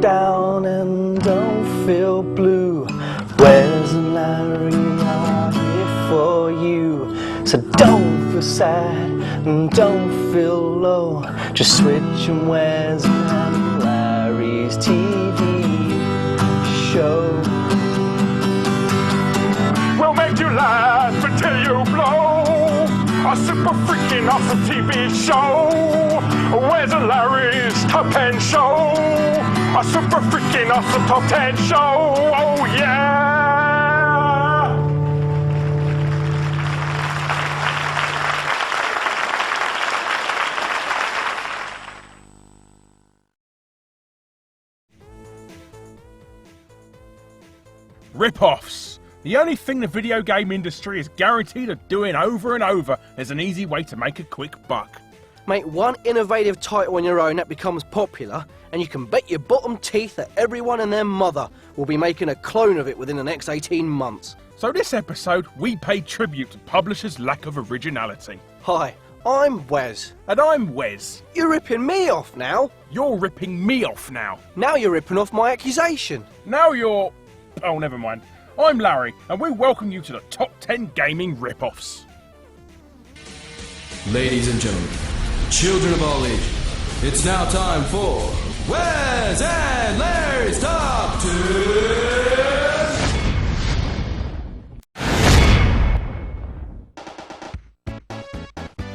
down and don't feel blue. Wez and Larry are here for you. So don't feel sad and don't feel low. Just switch on Wez and Larry's TV show. We'll make you laugh until you blow. A super freaking awesome TV show. Wez and Larry's Top 10 show. A super freaking awesome Top 10 show. Oh yeah! Rip-offs. The only thing the video game industry is guaranteed of doing over and over is an easy way to make a quick buck. Make one innovative title on your own that becomes popular, and you can bet your bottom teeth that everyone and their mother will be making a clone of it within the next 18 months. So this episode, we pay tribute to publishers' lack of originality. Hi, I'm Wez. And I'm Wez. You're ripping me off now. You're ripping me off now. Now you're ripping off my accusation. Now you're... oh, never mind. I'm Larry, and we welcome you to the Top 10 Gaming Rip-Offs. Ladies and gentlemen, children of all ages, it's now time for Wez and Larry's Top 10!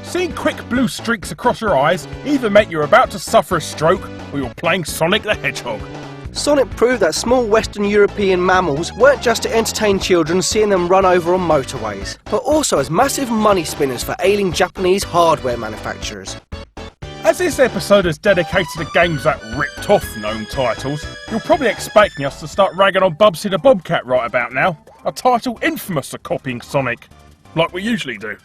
Seeing quick blue streaks across your eyes either meant you're about to suffer a stroke or you're playing Sonic the Hedgehog. Sonic proved that small Western European mammals weren't just to entertain children seeing them run over on motorways, but also as massive money spinners for ailing Japanese hardware manufacturers. As this episode is dedicated to games that ripped off known titles, you're probably expecting us to start ragging on Bubsy the Bobcat right about now, a title infamous for copying Sonic, like we usually do.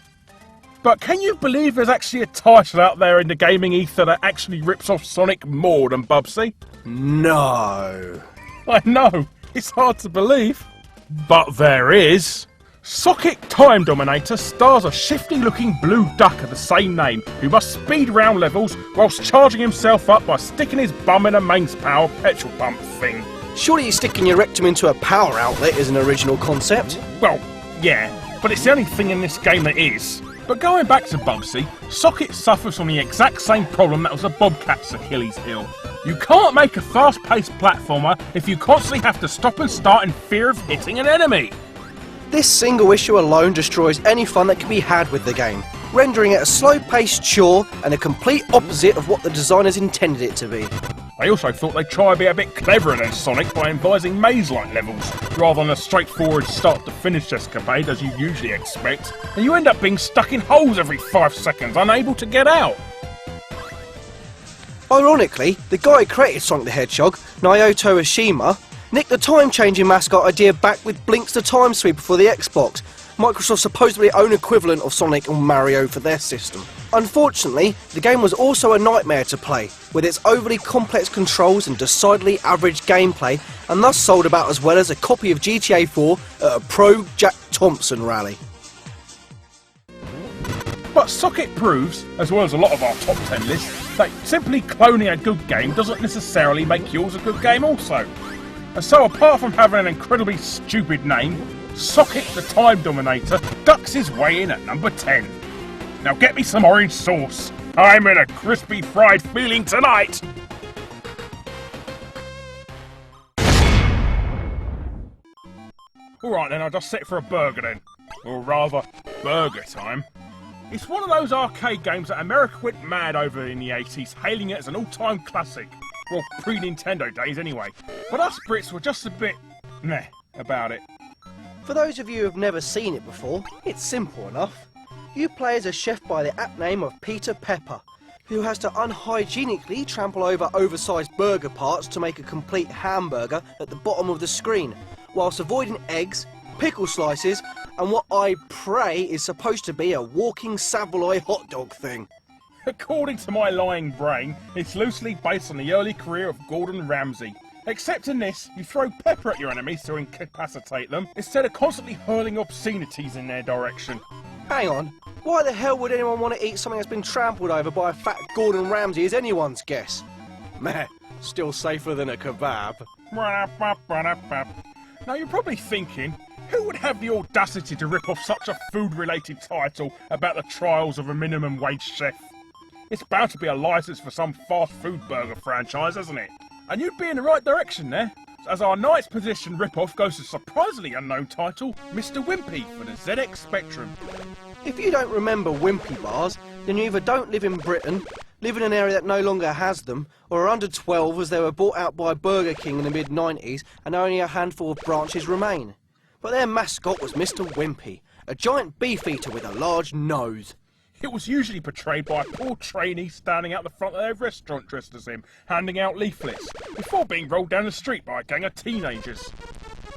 But can you believe there's actually a title out there in the gaming ether that actually rips off Sonic more than Bubsy? No. I know, it's hard to believe. But there is. Socket Time Dominator stars a shifty-looking blue duck of the same name who must speed round levels whilst charging himself up by sticking his bum in a mains power petrol pump thing. Surely sticking your rectum into a power outlet is an original concept? Well, yeah, but it's the only thing in this game that is. But going back to Bubsy, Socket suffers from the exact same problem that was a Bobcat's Achilles heel. You can't make a fast-paced platformer if you constantly have to stop and start in fear of hitting an enemy. This single issue alone destroys any fun that can be had with the game, rendering it a slow-paced chore and a complete opposite of what the designers intended it to be. They also thought they'd try and be a bit cleverer than Sonic by invising maze-like levels, rather than a straightforward start-to-finish escapade as you usually expect, and you end up being stuck in holes every 5 seconds, unable to get out. Ironically, the guy who created Sonic the Hedgehog, Naoto Oshima, nicked the time-changing mascot idea back with Blinks the Time Sweeper for the Xbox, Microsoft's supposedly own equivalent of Sonic and Mario for their system. Unfortunately, the game was also a nightmare to play, with its overly complex controls and decidedly average gameplay, and thus sold about as well as a copy of GTA 4 at a pro Jack Thompson rally. But Socket proves, as well as a lot of our top 10 lists, that simply cloning a good game doesn't necessarily make yours a good game also. And so apart from having an incredibly stupid name, Socket the Time Dominator ducks his way in at number 10. Now get me some orange sauce. I'm in a crispy fried feeling tonight. Alright then, I'll just sit for a burger then. Or rather, burger time. It's one of those arcade games that America went mad over in the 80s, hailing it as an all-time classic. Well, pre-Nintendo days anyway. But us Brits were just a bit meh about it. For those of you who have never seen it before, it's simple enough. You play as a chef by the apt name of Peter Pepper, who has to unhygienically trample over oversized burger parts to make a complete hamburger at the bottom of the screen, whilst avoiding eggs, pickle slices, and what I pray is supposed to be a walking Savoy hot dog thing. According to my lying brain, it's loosely based on the early career of Gordon Ramsay. Except in this, you throw pepper at your enemies to incapacitate them, instead of constantly hurling obscenities in their direction. Hang on, why the hell would anyone want to eat something that's been trampled over by a fat Gordon Ramsay is anyone's guess? Meh, Still safer than a kebab. Now you're probably thinking, who would have the audacity to rip off such a food-related title about the trials of a minimum wage chef? It's bound to be a license for some fast food burger franchise, isn't it? And you'd be in the right direction there, as our ninth position rip-off goes to surprisingly unknown title, Mr. Wimpy for the ZX Spectrum. If you don't remember Wimpy bars, then you either don't live in Britain, live in an area that no longer has them, or are under 12 as they were bought out by Burger King in the mid-90s and only a handful of branches remain. But their mascot was Mr. Wimpy, a giant beefeater with a large nose. It was usually portrayed by a poor trainee standing out the front of their restaurant dressed as him, handing out leaflets, before being rolled down the street by a gang of teenagers.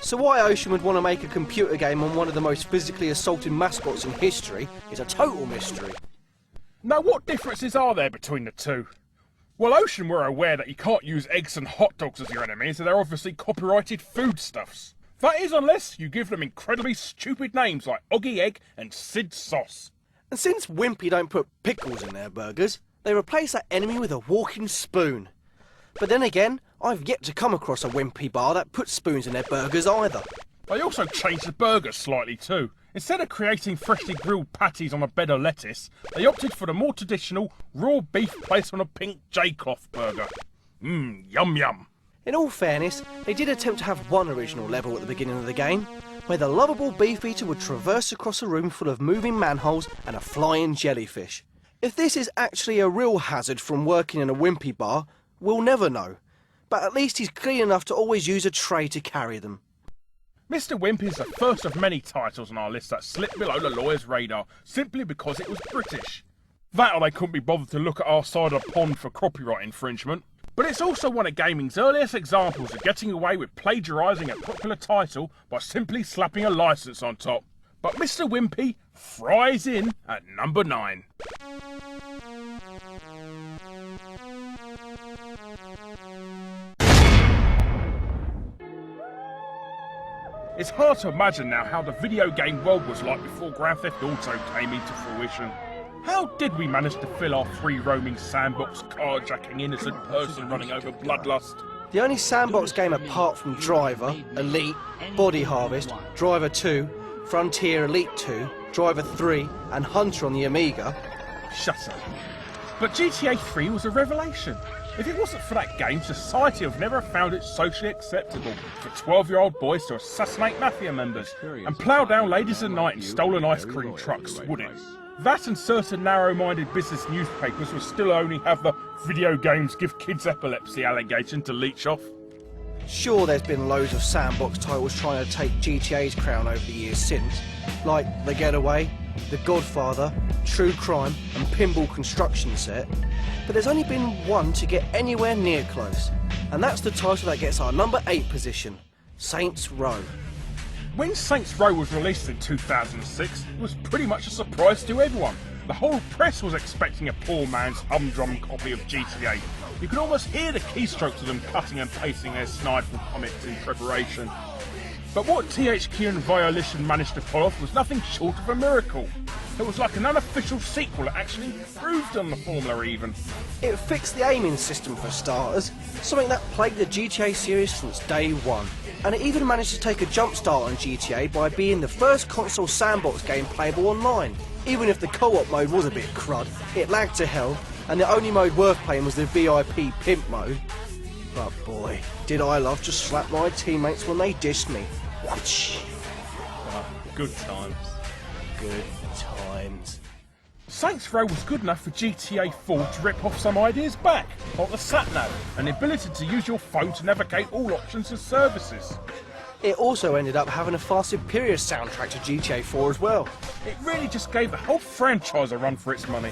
So why Ocean would want to make a computer game on one of the most physically assaulting mascots in history is a total mystery. Now what differences are there between the two? Well, Ocean were aware that you can't use eggs and hot dogs as your enemies, and they're obviously copyrighted foodstuffs. That is, unless you give them incredibly stupid names like Oggy Egg and Sid Sauce. And since Wimpy don't put pickles in their burgers, they replace that enemy with a walking spoon. But then again, I've yet to come across a Wimpy bar that puts spoons in their burgers either. They also changed the burgers slightly too. Instead of creating freshly grilled patties on a bed of lettuce, they opted for the more traditional raw beef placed on a pink J-cloth burger. Yum yum. In all fairness, they did attempt to have one original level at the beginning of the game, where the lovable beefeater would traverse across a room full of moving manholes and a flying jellyfish. If this is actually a real hazard from working in a Wimpy bar, we'll never know. But at least he's clean enough to always use a tray to carry them. Mr. Wimpy is the first of many titles on our list that slipped below the lawyer's radar, simply because it was British. That or they couldn't be bothered to look at our side of the pond for copyright infringement. But it's also one of gaming's earliest examples of getting away with plagiarising a popular title by simply slapping a licence on top. But Mr. Wimpy fries in at number 9. It's hard to imagine now how the video game world was like before Grand Theft Auto came into fruition. How did we manage to fill our free roaming sandbox carjacking innocent person running over bloodlust? The only sandbox game apart from Driver, Elite, Body Harvest, Driver 2, Frontier Elite 2, Driver 3 and Hunter on the Amiga. Shut up. But GTA 3 was a revelation. If it wasn't for that game, society would never have found it socially acceptable for 12-year-old boys to assassinate mafia members and plough down ladies at night in stolen ice cream trucks, would it? That and certain narrow-minded business newspapers would still only have the video games give kids epilepsy allegation to leech off. Sure, there's been loads of sandbox titles trying to take GTA's crown over the years since, like The Getaway, The Godfather, True Crime and Pinball Construction Set, but there's only been one to get anywhere near close, and that's the title that gets our number 8 position, Saints Row. When Saints Row was released in 2006, it was pretty much a surprise to everyone. The whole press was expecting a poor man's humdrum copy of GTA. You could almost hear the keystrokes of them cutting and pasting their snide from comics in preparation. But what THQ and Volition managed to pull off was nothing short of a miracle. It was like an unofficial sequel that actually improved on the formula even. It fixed the aiming system for starters, something that plagued the GTA series since day one. And it even managed to take a jump start on GTA by being the first console sandbox game playable online. Even if the co-op mode was a bit crud, it lagged to hell, and the only mode worth playing was the VIP pimp mode. But boy, did I love to slap my teammates when they dissed me. Good times. Good times. Saints Row was good enough for GTA 4 to rip off some ideas back, like the sat-nav and the ability to use your phone to navigate all options and services. It also ended up having a far superior soundtrack to GTA 4 as well. It really just gave the whole franchise a run for its money.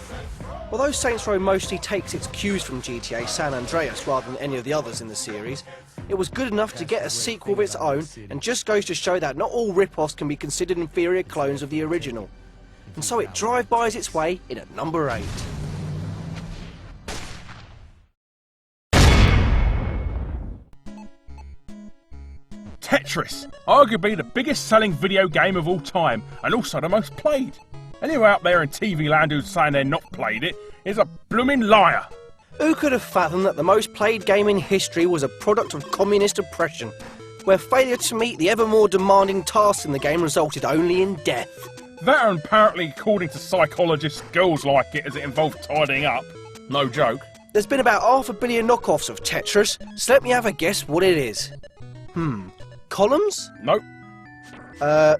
Although Saints Row mostly takes its cues from GTA San Andreas rather than any of the others in the series, it was good enough to get a sequel of its own, and just goes to show that not all rip-offs can be considered inferior clones of the original. And so it drive-bys its way in at number 8. Tetris, arguably the biggest selling video game of all time, and also the most played. Anyone out there in TV land who's saying they're not played it is a blooming liar. Who could have fathomed that the most played game in history was a product of communist oppression, where failure to meet the ever more demanding tasks in the game resulted only in death? That, and apparently, according to psychologists, girls like it as it involved tidying up. No joke. There's been about 500 million knockoffs of Tetris, so let me have a guess what it is. Columns? Nope.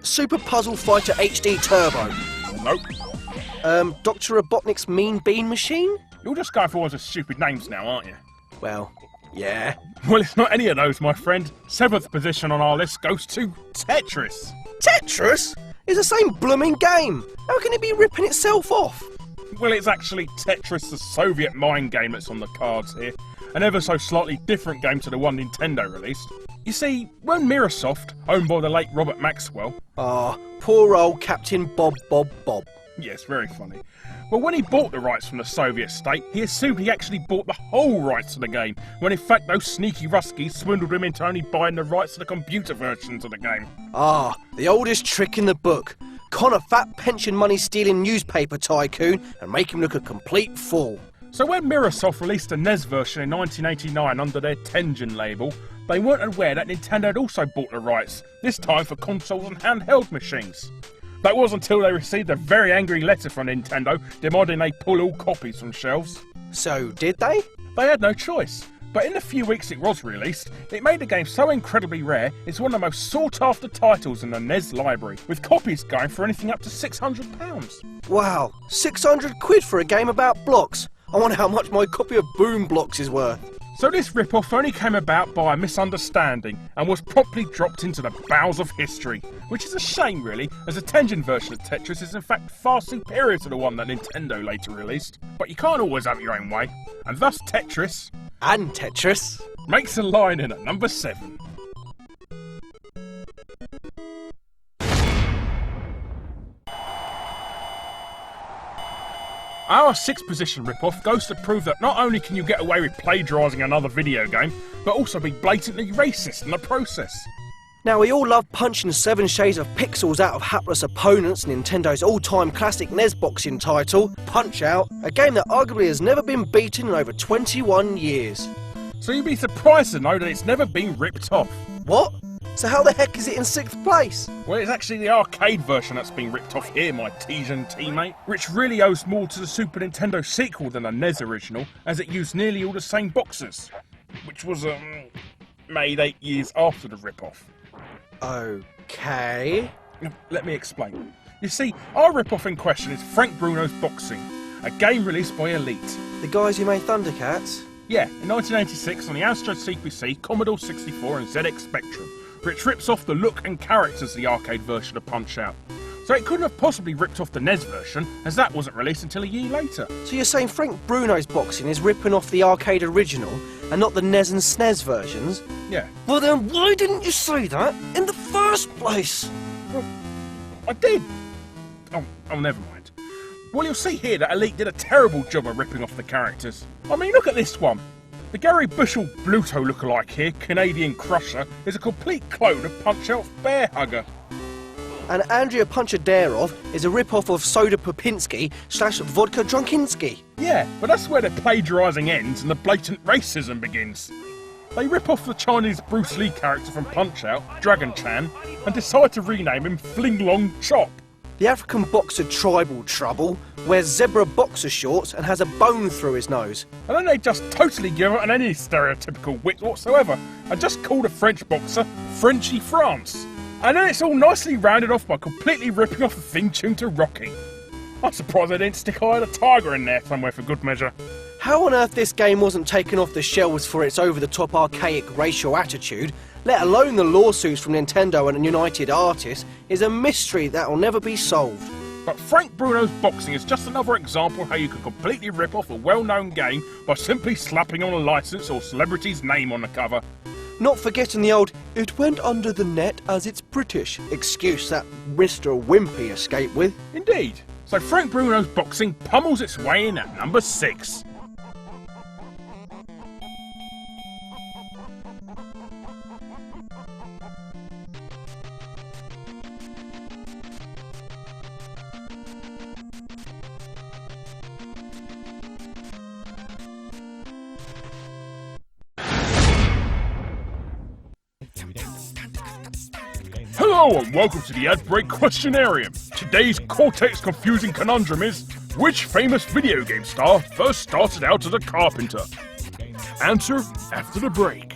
Super Puzzle Fighter HD Turbo. Nope. Dr. Robotnik's Mean Bean Machine? You're just going for all the stupid names now, aren't you? Well, yeah. Well, it's not any of those, my friend. 7th position on our list goes to Tetris. Tetris? It's the same blooming game. How can it be ripping itself off? Well, it's actually Tetris, the Soviet mind game that's on the cards here. An ever so slightly different game to the one Nintendo released. You see, when Microsoft, owned by the late Robert Maxwell... Poor old Captain Bob. Yes, very funny. Well, when he bought the rights from the Soviet state, he assumed he actually bought the whole rights to the game, when in fact those sneaky Ruskies swindled him into only buying the rights to the computer versions of the game. The oldest trick in the book. Con a fat pension money stealing newspaper tycoon and make him look a complete fool. So when Microsoft released the NES version in 1989 under their Tengen label, they weren't aware that Nintendo had also bought the rights, this time for consoles and handheld machines. That was until they received a very angry letter from Nintendo demanding they pull all copies from shelves. So, did they? They had no choice. But in the few weeks it was released, it made the game so incredibly rare, it's one of the most sought after titles in the NES library, with copies going for anything up to £600. Wow, 600 quid for a game about blocks. I wonder how much my copy of Boom Blocks is worth. So this rip-off only came about by a misunderstanding and was promptly dropped into the bowels of history, which is a shame really, as the Tengen version of Tetris is in fact far superior to the one that Nintendo later released. But you can't always have your own way, and thus Tetris... And Tetris... makes a line in at number 7. Our 6th position rip-off goes to prove that not only can you get away with plagiarising another video game, but also be blatantly racist in the process. Now, we all love punching 7 shades of pixels out of hapless opponents in Nintendo's all-time classic NES boxing title, Punch-Out!, a game that arguably has never been beaten in over 21 years. So you'd be surprised to know that it's never been ripped off. What? So how the heck is it in 6th place? Well, it's actually the arcade version that's been ripped off here, my Tejan teammate, which really owes more to the Super Nintendo sequel than the NES original, as it used nearly all the same boxes, which was made 8 years after the rip-off. Okay... Let me explain. You see, our rip-off in question is Frank Bruno's Boxing, a game released by Elite. The guys who made Thundercats? Yeah, in 1986 on the Amstrad CPC, Commodore 64 and ZX Spectrum, which rips off the look and characters of the arcade version of Punch-Out! So it couldn't have possibly ripped off the NES version, as that wasn't released until a year later. So you're saying Frank Bruno's Boxing is ripping off the arcade original, and not the NES and SNES versions? Yeah. Well then, why didn't you say that in the first place? Well, I did. Oh, never mind. Well, you'll see here that Elite did a terrible job of ripping off the characters. I mean, look at this one. The Gary Bushell Bluto lookalike here, Canadian Crusher, is a complete clone of Punch-Out's Bear Hugger. And Andrea Punchadarov is a rip-off of Soda Popinski / Vodka Drunkinski. Yeah, but that's where the plagiarising ends and the blatant racism begins. They rip off the Chinese Bruce Lee character from Punch-Out!, Dragon Chan, and decide to rename him Fling Long Chop. The African boxer Tribal Trouble wears zebra boxer shorts and has a bone through his nose. And then they just totally give up on any stereotypical wit whatsoever and just call the French boxer Frenchy France. And then it's all nicely rounded off by completely ripping off the theme tune to Rocky. I'm surprised they didn't stick Eye of the Tiger in there somewhere for good measure. How on earth this game wasn't taken off the shelves for its over-the-top archaic racial attitude, let alone the lawsuits from Nintendo and United Artists, is a mystery that will never be solved. But Frank Bruno's Boxing is just another example of how you can completely rip off a well-known game by simply slapping on a license or celebrity's name on the cover. Not forgetting the old, "it went under the net as it's British" excuse that Mr. Wimpy escaped with. Indeed. So Frank Bruno's Boxing pummels its way in at number 6. Hello and welcome to the Ad Break Questionarium. Today's Cortex confusing conundrum is, which famous video game star first started out as a carpenter? Answer after the break.